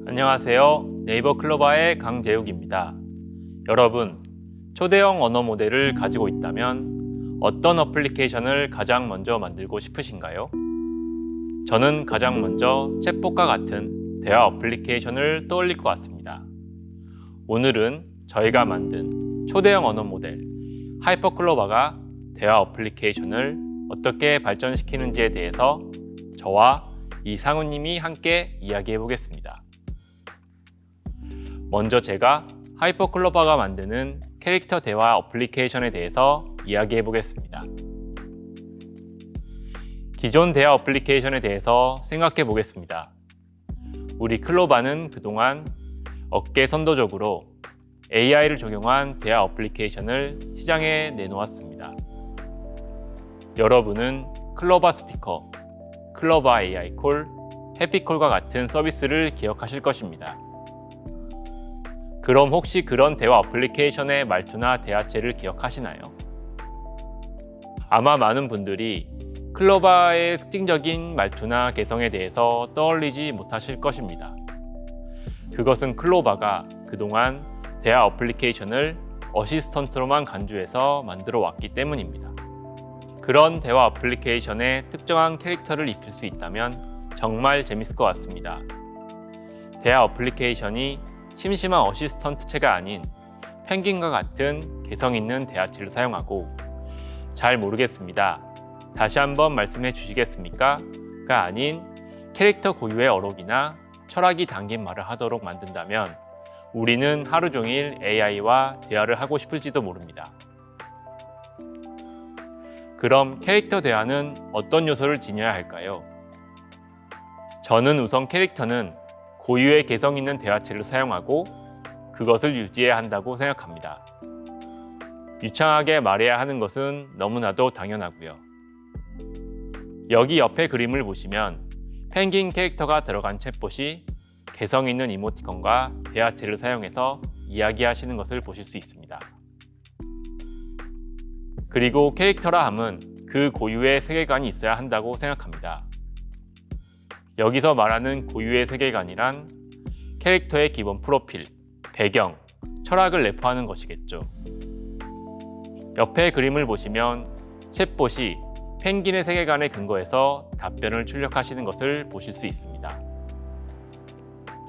안녕하세요. 네이버 클로바의 강재욱입니다. 여러분, 초대형 언어 모델을 가지고 있다면 어떤 어플리케이션을 가장 먼저 만들고 싶으신가요? 저는 가장 먼저 챗봇과 같은 대화 어플리케이션을 떠올릴 것 같습니다. 오늘은 저희가 만든 초대형 언어 모델 하이퍼클로바가 대화 어플리케이션을 어떻게 발전시키는지에 대해서 저와 이상우님이 함께 이야기해 보겠습니다. 먼저 제가 하이퍼클로바가 만드는 캐릭터 대화 어플리케이션에 대해서 이야기해 보겠습니다. 기존 대화 어플리케이션에 대해서 생각해 보겠습니다. 우리 클로바는 그동안 업계 선도적으로 AI를 적용한 대화 어플리케이션을 시장에 내놓았습니다. 여러분은 클로바 스피커, 클로바 AI 콜, 해피콜과 같은 서비스를 기억하실 것입니다. 그럼 혹시 그런 대화 어플리케이션의 말투나 대화체를 기억하시나요? 아마 많은 분들이 클로바의 특징적인 말투나 개성에 대해서 떠올리지 못하실 것입니다. 그것은 클로바가 그동안 대화 어플리케이션을 어시스턴트로만 간주해서 만들어 왔기 때문입니다. 그런 대화 어플리케이션에 특정한 캐릭터를 입힐 수 있다면 정말 재밌을 것 같습니다. 대화 어플리케이션이 심심한 어시스턴트체가 아닌 펭귄과 같은 개성 있는 대화체를 사용하고 잘 모르겠습니다. 다시 한번 말씀해 주시겠습니까? 가 아닌 캐릭터 고유의 어록이나 철학이 담긴 말을 하도록 만든다면 우리는 하루 종일 AI와 대화를 하고 싶을지도 모릅니다. 그럼 캐릭터 대화는 어떤 요소를 지녀야 할까요? 저는 우선 캐릭터는 고유의 개성 있는 대화체를 사용하고 그것을 유지해야 한다고 생각합니다. 유창하게 말해야 하는 것은 너무나도 당연하고요. 여기 옆에 그림을 보시면 펭귄 캐릭터가 들어간 챗봇이 개성 있는 이모티콘과 대화체를 사용해서 이야기하시는 것을 보실 수 있습니다. 그리고 캐릭터라 함은 그 고유의 세계관이 있어야 한다고 생각합니다. 여기서 말하는 고유의 세계관이란 캐릭터의 기본 프로필, 배경, 철학을 내포하는 것이겠죠. 옆에 그림을 보시면 챗봇이 펭귄의 세계관에 근거해서 답변을 출력하시는 것을 보실 수 있습니다.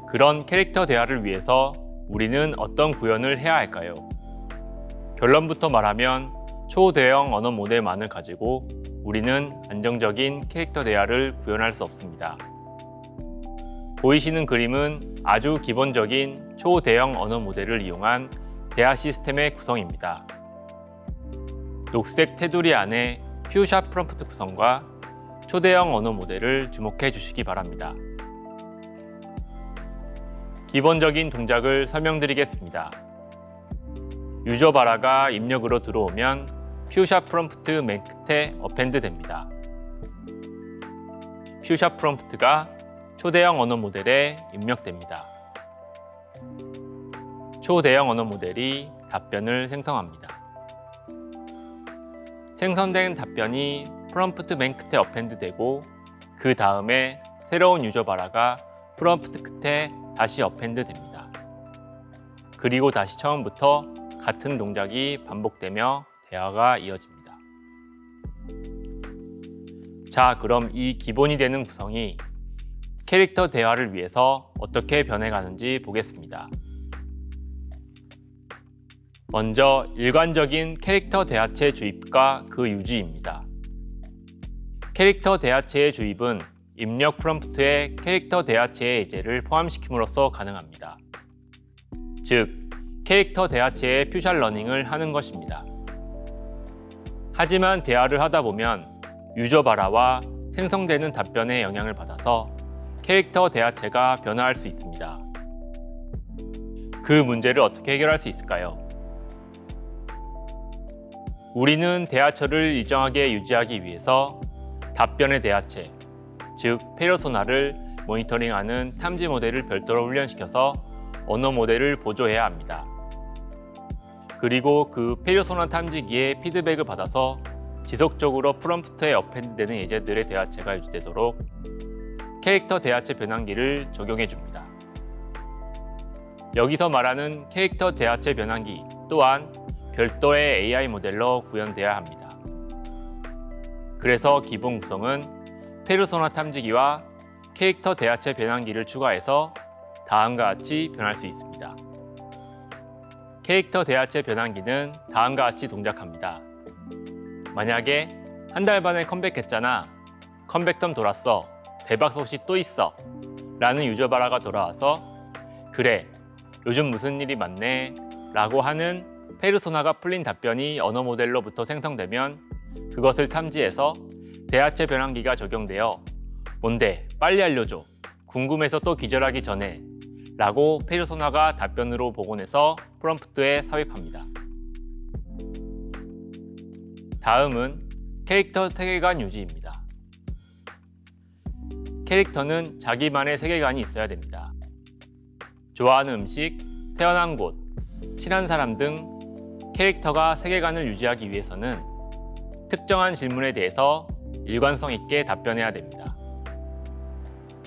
그런 캐릭터 대화를 위해서 우리는 어떤 구현을 해야 할까요? 결론부터 말하면 초대형 언어 모델만을 가지고 우리는 안정적인 캐릭터 대화를 구현할 수 없습니다. 보이시는 그림은 아주 기본적인 초대형 언어 모델을 이용한 대화 시스템의 구성입니다. 녹색 테두리 안에 퓨샵 프롬프트 구성과 초대형 언어 모델을 주목해 주시기 바랍니다. 기본적인 동작을 설명드리겠습니다. 유저 바라가 입력으로 들어오면 퓨샵 프롬프트 맨 끝에 어펜드 됩니다. 퓨샵 프롬프트가 초대형 언어 모델에 입력됩니다. 초대형 언어 모델이 답변을 생성합니다. 생성된 답변이 프롬프트 맨 끝에 어펜드 되고 그 다음에 새로운 유저 바라가 프롬프트 끝에 다시 어펜드 됩니다. 그리고 다시 처음부터 같은 동작이 반복되며 대화가 이어집니다. 자, 그럼 이 기본이 되는 구성이 캐릭터 대화를 위해서 어떻게 변해가는지 보겠습니다. 먼저 일관적인 캐릭터 대화체 주입과 그 유지입니다. 캐릭터 대화체의 주입은 입력 프롬프트에 캐릭터 대화체의 예제를 포함시킴으로써 가능합니다. 즉, 캐릭터 대화체의 퓨셜 러닝을 하는 것입니다. 하지만 대화를 하다 보면 유저 바라와 생성되는 답변에 영향을 받아서 캐릭터 대화체가 변화할 수 있습니다. 그 문제를 어떻게 해결할 수 있을까요? 우리는 대화처를 일정하게 유지하기 위해서 답변의 대화체, 즉 페르소나를 모니터링하는 탐지 모델을 별도로 훈련시켜서 언어 모델을 보조해야 합니다. 그리고 그 페르소나 탐지기의 피드백을 받아서 지속적으로 프롬프트에 어펜드되는 예제들의 대화체가 유지되도록 캐릭터 대화체 변환기를 적용해 줍니다. 여기서 말하는 캐릭터 대하체 변환기 또한 별도의 AI 모델로 구현되어야 합니다. 그래서 기본 구성은 페르소나 탐지기와 캐릭터 대하체 변환기를 추가해서 다음과 같이 변할 수 있습니다. 캐릭터 대하체 변환기는 다음과 같이 동작합니다. 만약에 한 달 만에 컴백했잖아, 컴백텀 돌았어, 대박 소식 또 있어 라는 유저 발화가 돌아와서 그래, 요즘 무슨 일이 많네 라고 하는 페르소나가 풀린 답변이 언어 모델로부터 생성되면 그것을 탐지해서 대하체 변환기가 적용되어 뭔데 빨리 알려줘, 궁금해서 또 기절하기 전에 라고 페르소나가 답변으로 복원해서 프롬프트에 삽입합니다. 다음은 캐릭터 세계관 유지입니다. 캐릭터는 자기만의 세계관이 있어야 됩니다. 좋아하는 음식, 태어난 곳, 친한 사람 등 캐릭터가 세계관을 유지하기 위해서는 특정한 질문에 대해서 일관성 있게 답변해야 됩니다.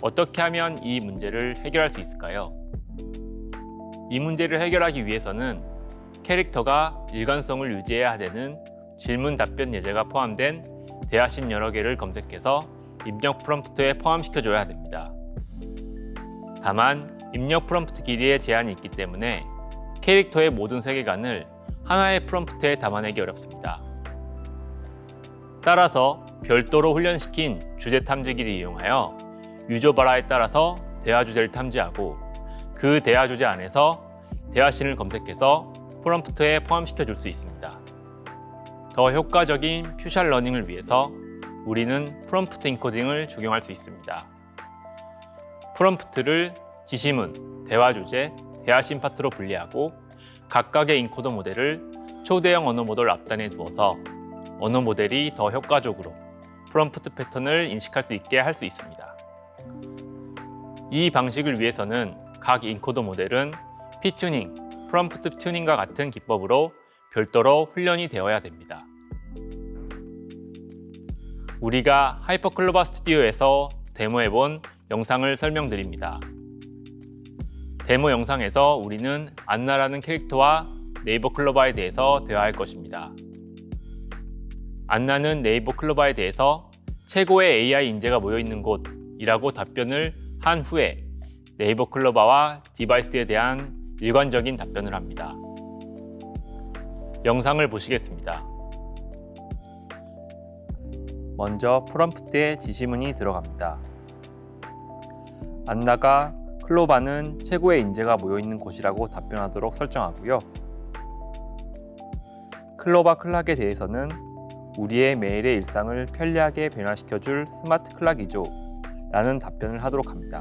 어떻게 하면 이 문제를 해결할 수 있을까요? 이 문제를 해결하기 위해서는 캐릭터가 일관성을 유지해야 되는 질문 답변 예제가 포함된 대화신 여러 개를 검색해서 입력 프롬프트에 포함시켜줘야 됩니다. 다만 입력 프롬프트 길이에 제한이 있기 때문에 캐릭터의 모든 세계관을 하나의 프롬프트에 담아내기 어렵습니다. 따라서 별도로 훈련시킨 주제 탐지기를 이용하여 유저 발화에 따라서 대화 주제를 탐지하고 그 대화 주제 안에서 대화신을 검색해서 프롬프트에 포함시켜 줄 수 있습니다. 더 효과적인 퓨셜 러닝을 위해서 우리는 프롬프트 인코딩을 적용할 수 있습니다. 프롬프트를 지시문, 대화 주제, 대화신 파트로 분리하고 각각의 인코더 모델을 초대형 언어 모델 앞단에 두어서 언어 모델이 더 효과적으로 프롬프트 패턴을 인식할 수 있게 할 수 있습니다. 이 방식을 위해서는 각 인코더 모델은 P-튜닝, 프롬프트 튜닝과 같은 기법으로 별도로 훈련이 되어야 됩니다. 우리가 하이퍼클로바 스튜디오에서 데모해본 영상을 설명드립니다. 데모 영상에서 우리는 안나라는 캐릭터와 네이버 클로바에 대해서 대화할 것입니다. 안나는 네이버 클로바에 대해서 최고의 AI 인재가 모여있는 곳이라고 답변을 한 후에 네이버 클로바와 디바이스에 대한 일관적인 답변을 합니다. 영상을 보시겠습니다. 먼저 프롬프트에 지시문이 들어갑니다. 안나가 클로바는 최고의 인재가 모여있는 곳이라고 답변하도록 설정하고요. 클로바 클락에 대해서는 우리의 매일의 일상을 편리하게 변화시켜줄 스마트 클락이죠 라는 답변을 하도록 합니다.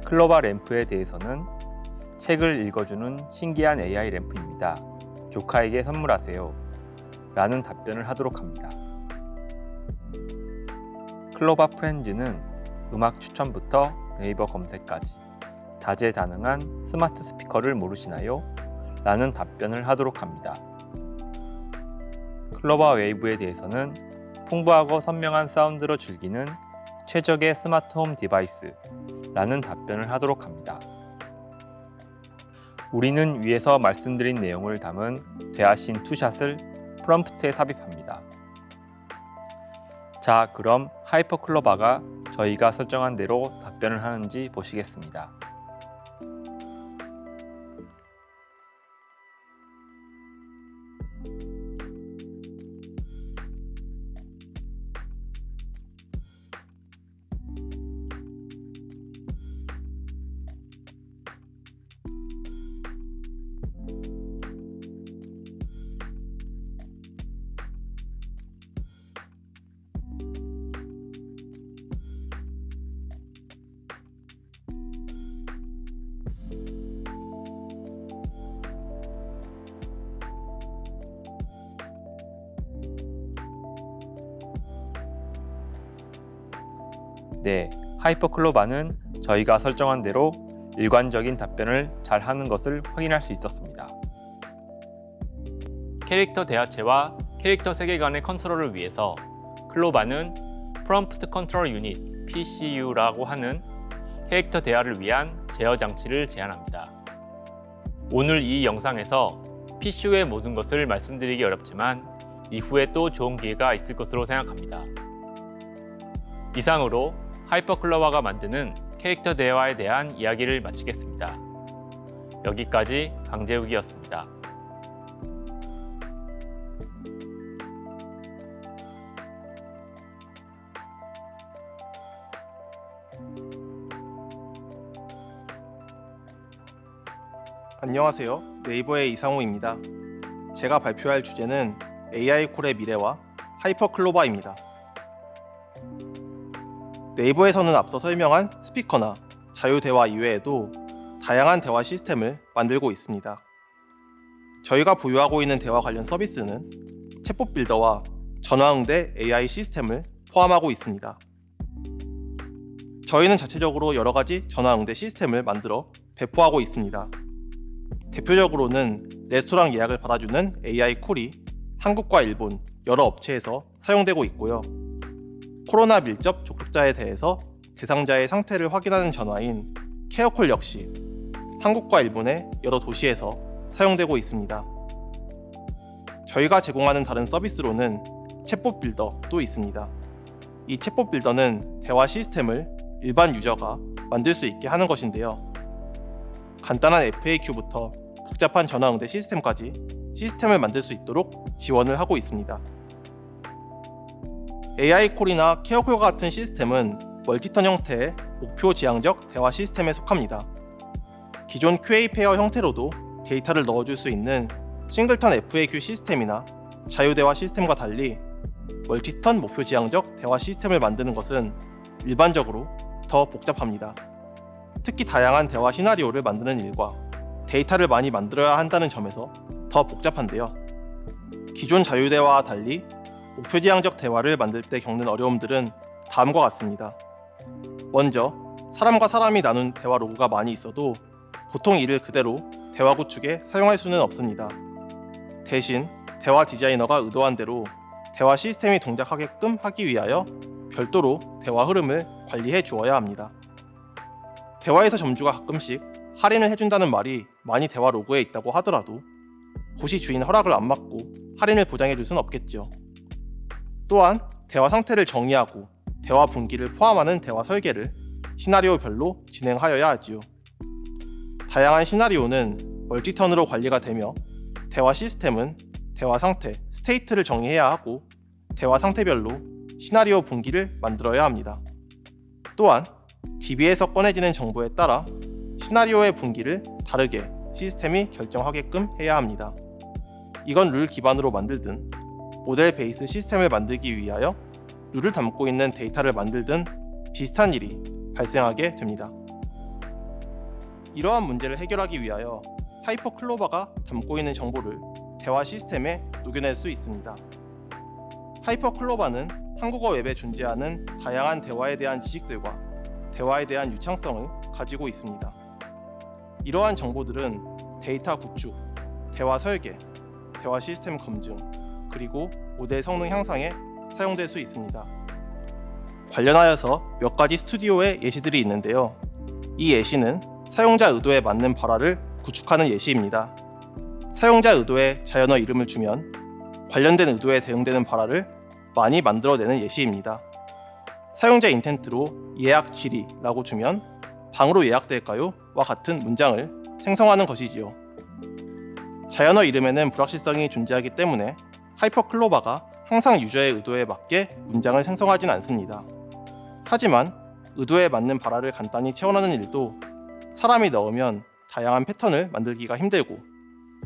클로바 램프에 대해서는 책을 읽어주는 신기한 AI 램프입니다. 조카에게 선물하세요 라는 답변을 하도록 합니다. 클로바 프렌즈는 음악 추천부터 네이버 검색까지 다재다능한 스마트 스피커를 모르시나요? 라는 답변을 하도록 합니다. 클로바 웨이브에 대해서는 풍부하고 선명한 사운드로 즐기는 최적의 스마트 홈 디바이스 라는 답변을 하도록 합니다. 우리는 위에서 말씀드린 내용을 담은 대화신 투샷을 프롬프트에 삽입합니다. 자, 그럼 하이퍼클로바가 저희가 설정한 대로 답변을 하는지 보시겠습니다. 네, 하이퍼클로바는 저희가 설정한 대로 일관적인 답변을 잘 하는 것을 확인할 수 있었습니다. 캐릭터 대화체와 캐릭터 세계관의 컨트롤을 위해서 클로바는 프롬프트 컨트롤 유닛 PCU라고 하는 캐릭터 대화를 위한 제어 장치를 제안합니다. 오늘 이 영상에서 PCO의 모든 것을 말씀드리기 어렵지만 이후에 또 좋은 기회가 있을 것으로 생각합니다. 이상으로 하이퍼클로바가 만드는 캐릭터 대화에 대한 이야기를 마치겠습니다. 여기까지 강재욱이었습니다. 안녕하세요. 네이버의 이상호입니다. 제가 발표할 주제는 AI 콜의 미래와 하이퍼클로바입니다. 네이버에서는 앞서 설명한 스피커나 자유대화 이외에도 다양한 대화 시스템을 만들고 있습니다. 저희가 보유하고 있는 대화 관련 서비스는 챗봇 빌더와 전화응대 AI 시스템을 포함하고 있습니다. 저희는 자체적으로 여러 가지 전화응대 시스템을 만들어 배포하고 있습니다. 대표적으로는 레스토랑 예약을 받아주는 AI 콜이 한국과 일본 여러 업체에서 사용되고 있고요. 코로나 밀접 접촉자에 대해서 대상자의 상태를 확인하는 전화인 케어콜 역시 한국과 일본의 여러 도시에서 사용되고 있습니다. 저희가 제공하는 다른 서비스로는 챗봇 빌더도 있습니다. 이 챗봇 빌더는 대화 시스템을 일반 유저가 만들 수 있게 하는 것인데요. 간단한 FAQ부터 복잡한 전화응대 시스템까지 시스템을 만들 수 있도록 지원을 하고 있습니다. AI콜이나 케어콜과 같은 시스템은 멀티턴 형태의 목표 지향적 대화 시스템에 속합니다. 기존 QA 페어 형태로도 데이터를 넣어줄 수 있는 싱글턴 FAQ 시스템이나 자유대화 시스템과 달리 멀티턴 목표 지향적 대화 시스템을 만드는 것은 일반적으로 더 복잡합니다. 특히 다양한 대화 시나리오를 만드는 일과 데이터를 많이 만들어야 한다는 점에서 더 복잡한데요. 기존 자유대화와 달리 목표 지향적 대화를 만들 때 겪는 어려움들은 다음과 같습니다. 먼저, 사람과 사람이 나눈 대화 로그가 많이 있어도 보통 이를 그대로 대화 구축에 사용할 수는 없습니다. 대신 대화 디자이너가 의도한 대로 대화 시스템이 동작하게끔 하기 위하여 별도로 대화 흐름을 관리해 주어야 합니다. 대화에서 점주가 가끔씩 할인을 해준다는 말이 많이 대화 로그에 있다고 하더라도 고시 주인 허락을 안 받고 할인을 보장해줄 순 없겠죠. 또한 대화 상태를 정의하고 대화 분기를 포함하는 대화 설계를 시나리오별로 진행하여야 하지요. 다양한 시나리오는 멀티턴으로 관리가 되며 대화 시스템은 대화 상태, 스테이트를 정의해야 하고 대화 상태별로 시나리오 분기를 만들어야 합니다. 또한 DB에서 꺼내지는 정보에 따라 시나리오의 분기를 다르게 시스템이 결정하게끔 해야 합니다. 이건 룰 기반으로 만들든 모델 베이스 시스템을 만들기 위하여 룰을 담고 있는 데이터를 만들든 비슷한 일이 발생하게 됩니다. 이러한 문제를 해결하기 위하여 하이퍼클로바가 담고 있는 정보를 대화 시스템에 녹여낼 수 있습니다. 하이퍼클로바는 한국어 웹에 존재하는 다양한 대화에 대한 지식들과 대화에 대한 유창성을 가지고 있습니다. 이러한 정보들은 데이터 구축, 대화 설계, 대화 시스템 검증, 그리고 모델 성능 향상에 사용될 수 있습니다. 관련하여서 몇 가지 스튜디오의 예시들이 있는데요. 이 예시는 사용자 의도에 맞는 발화를 구축하는 예시입니다. 사용자 의도에 자연어 이름을 주면 관련된 의도에 대응되는 발화를 많이 만들어내는 예시입니다. 사용자 인텐트로 예약 질의라고 주면 방으로 예약될까요? 와 같은 문장을 생성하는 것이지요. 자연어 이름에는 불확실성이 존재하기 때문에 하이퍼클로바가 항상 유저의 의도에 맞게 문장을 생성하진 않습니다. 하지만 의도에 맞는 발화를 간단히 채워넣는 일도 사람이 넣으면 다양한 패턴을 만들기가 힘들고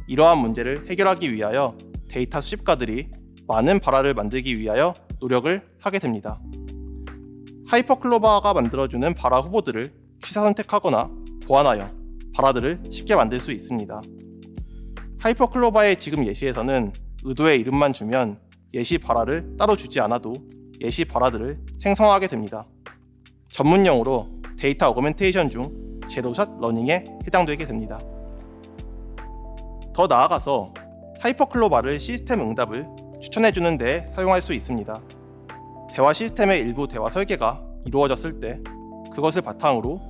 이러한 문제를 해결하기 위하여 데이터 수집가들이 많은 발화를 만들기 위하여 노력을 하게 됩니다. 하이퍼클로바가 만들어주는 발화 후보들을 취사 선택하거나 보완하여 발화들을 쉽게 만들 수 있습니다. 하이퍼클로바의 지금 예시에서는 의도의 이름만 주면 예시 발화를 따로 주지 않아도 예시 발화들을 생성하게 됩니다. 전문용어로 데이터 어그멘테이션 중 제로샷 러닝에 해당되게 됩니다. 더 나아가서 하이퍼클로바를 시스템 응답을 추천해주는 데 사용할 수 있습니다. 대화 시스템의 일부 대화 설계가 이루어졌을 때 그것을 바탕으로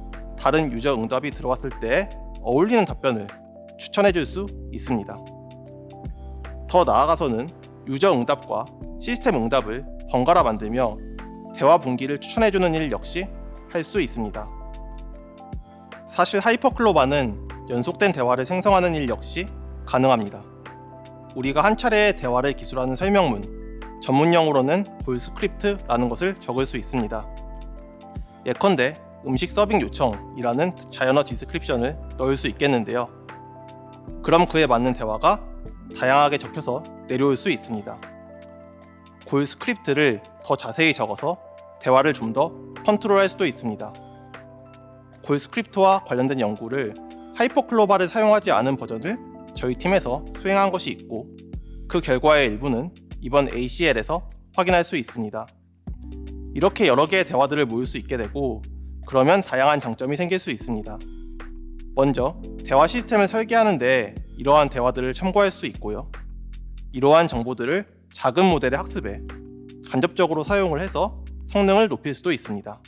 다른 유저 응답이 들어왔을 때 어울리는 답변을 추천해 줄 수 있습니다. 더 나아가서는 유저 응답과 시스템 응답을 번갈아 만들며 대화 분기를 추천해 주는 일 역시 할 수 있습니다. 사실 하이퍼클로바는 연속된 대화를 생성하는 일 역시 가능합니다. 우리가 한 차례의 대화를 기술하는 설명문, 전문용어로는 볼 스크립트라는 것을 적을 수 있습니다. 예컨대 음식 서빙 요청이라는 자연어 디스크립션을 넣을 수 있겠는데요. 그럼 그에 맞는 대화가 다양하게 적혀서 내려올 수 있습니다. 골 스크립트를 더 자세히 적어서 대화를 좀 더 컨트롤할 수도 있습니다. 골 스크립트와 관련된 연구를 하이퍼클로바를 사용하지 않은 버전을 저희 팀에서 수행한 것이 있고, 그 결과의 일부는 이번 ACL에서 확인할 수 있습니다. 이렇게 여러 개의 대화들을 모을 수 있게 되고, 그러면 다양한 장점이 생길 수 있습니다. 먼저 대화 시스템을 설계하는데 이러한 대화들을 참고할 수 있고요. 이러한 정보들을 작은 모델의 학습에 간접적으로 사용을 해서 성능을 높일 수도 있습니다.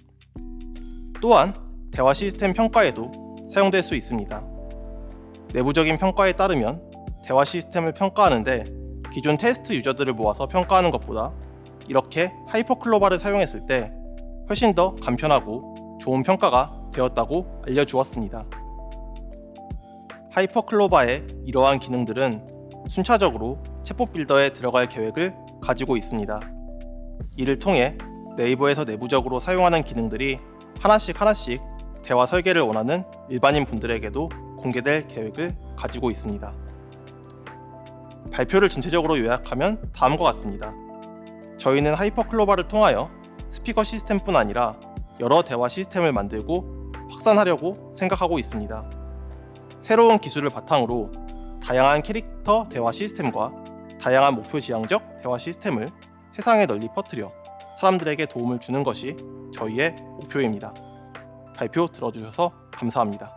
또한 대화 시스템 평가에도 사용될 수 있습니다. 내부적인 평가에 따르면 대화 시스템을 평가하는데 기존 테스트 유저들을 모아서 평가하는 것보다 이렇게 하이퍼클로바를 사용했을 때 훨씬 더 간편하고 좋은 평가가 되었다고 알려주었습니다. 하이퍼클로바의 이러한 기능들은 순차적으로 챗봇 빌더에 들어갈 계획을 가지고 있습니다. 이를 통해 네이버에서 내부적으로 사용하는 기능들이 하나씩 대화 설계를 원하는 일반인 분들에게도 공개될 계획을 가지고 있습니다. 발표를 전체적으로 요약하면 다음과 같습니다. 저희는 하이퍼클로바를 통하여 스피커 시스템뿐 아니라 여러 대화 시스템을 만들고 확산하려고 생각하고 있습니다. 새로운 기술을 바탕으로 다양한 캐릭터 대화 시스템과 다양한 목표 지향적 대화 시스템을 세상에 널리 퍼뜨려 사람들에게 도움을 주는 것이 저희의 목표입니다. 발표 들어주셔서 감사합니다.